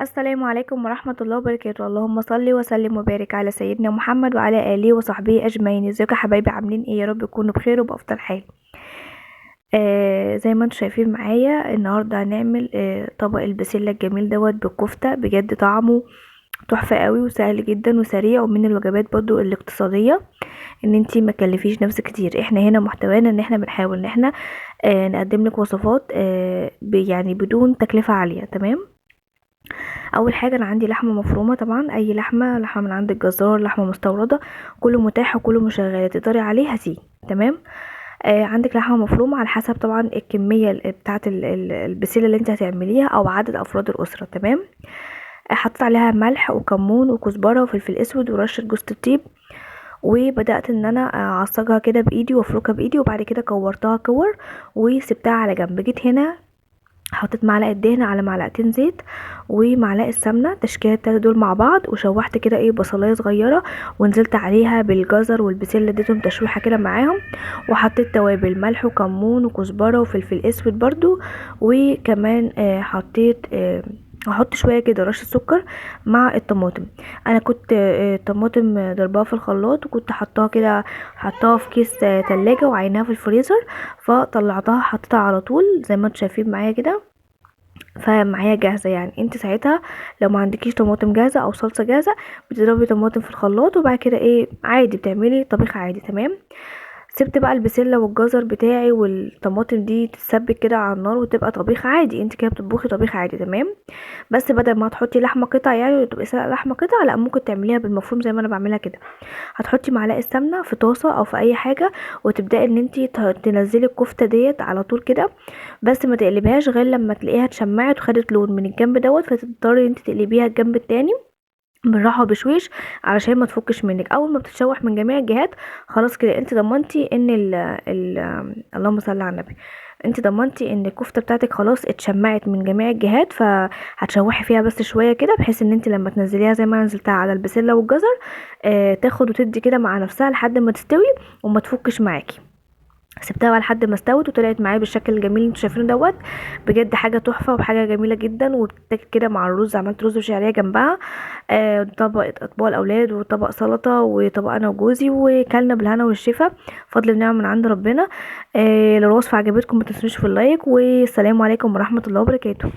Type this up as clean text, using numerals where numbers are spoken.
السلام عليكم ورحمة الله وبركاته. اللهم صل وسلم وبارك على سيدنا محمد وعلى آله وصحبه أجمعين. ازيكم يا حبايبي، عاملين ايه؟ يا رب تكونوا بخير وبأفضل حال. زي ما انتم شايفين معايا النهارده هنعمل طبق البسلة الجميل دوت بالكفتة. بجد طعمه تحفة قوي وسهل جدا وسريع، ومن الوجبات برضو الاقتصادية ان انتي ما تكلفيش نفسك كتير. احنا هنا محتوانا ان احنا بنحاول ان احنا نقدم لك وصفات يعني بدون تكلفة عالية. تمام. اول حاجه انا عندي لحمه مفرومه، طبعا اي لحمه من عند الجزار، لحمه مستورده، كله متاح وكله مشغله، تقدري عليه هاتيه. تمام. عندك لحمه مفرومه على حسب طبعا الكميه بتاعه البسله اللي انت هتعمليها او عدد افراد الاسره. تمام. حطيت عليها ملح وكمون وكزبره وفلفل اسود ورشه جوز الطيب، وبدات ان انا اعصجها كده بايدي وافركها بايدي، وبعد كده كورتها كور وسبتها على جنب. جيت هنا حطيت معلقه دهن على معلقتين زيت ومعلقه سمنه، تشكيله التلاته دول مع بعض، وشوحت كده بصلايه صغيره ونزلت عليها بالجزر والبسله، اديتهم تشويحه كده معاهم، وحطيت توابل ملح وكمون وكزبره وفلفل اسود برضو، وكمان حطيت هحط شويه كده رشه سكر مع الطماطم. انا كنت طماطم ضربها في الخلاط، وكنت حطاها كده، حطاها في كيس تلاجة وعيناها في الفريزر، فطلعتها حطيتها على طول زي ما انتم شايفين معايا كده، فمعايا جاهزه. يعني انت ساعتها لو ما عندكيش طماطم جاهزه او صلصه جاهزه، بتضربي طماطم في الخلاط، وبعد كده عادي بتعملي طبيخ عادي. تمام. سبت بقى البسله والجزر بتاعي والطماطم دي تتسبك كده على النار وتبقى طبيخ عادي، انت كده بتطبخي طبيخ عادي. تمام. بس بدل ما تحطي لحمه قطع يعني وتبقي سلقه لحمه قطع، لا، ممكن تعمليها بالمفروم زي ما انا بعملها كده. هتحطي معلقه سمنه في طاسه او في اي حاجه، وتبداي ان انت تنزلي الكفته ديت على طول كده، بس ما تقلبيهاش غير لما تلاقيها اتشمعت وخدت لون من الجنب دوت، فتضطري انت تقلبيها الجنب التاني بالراحه وبشويش علشان ما تفكش منك. اول ما بتتشوح من جميع الجهات، خلاص كده انت ضمنتي ان ال اللهم صل على النبي، انت ضمنتي ان الكفته بتاعتك خلاص اتشمعت من جميع الجهات. فهتشوحي فيها بس شويه كده، بحيث ان انت لما تنزليها زي ما نزلتها على البسله والجزر تاخد وتدي كده مع نفسها لحد ما تستوي وما تفكش معاكي. سبتها بقى لحد ما استوت وطلعت معايا بالشكل الجميل اللي انتوا شايفينه دوت. بجد حاجه تحفه وحاجه جميله جدا، وبتتاكل كده مع الرز. عملت رز وشعريه جنبها، طبق اطباق الاولاد وطبق سلطه وطبق انا وجوزي، وكلنا بالهنا والشفا، فضل ونعمه من عند ربنا. لو الوصفه عجبتكم ما تنسوش في اللايك، والسلام عليكم ورحمه الله وبركاته.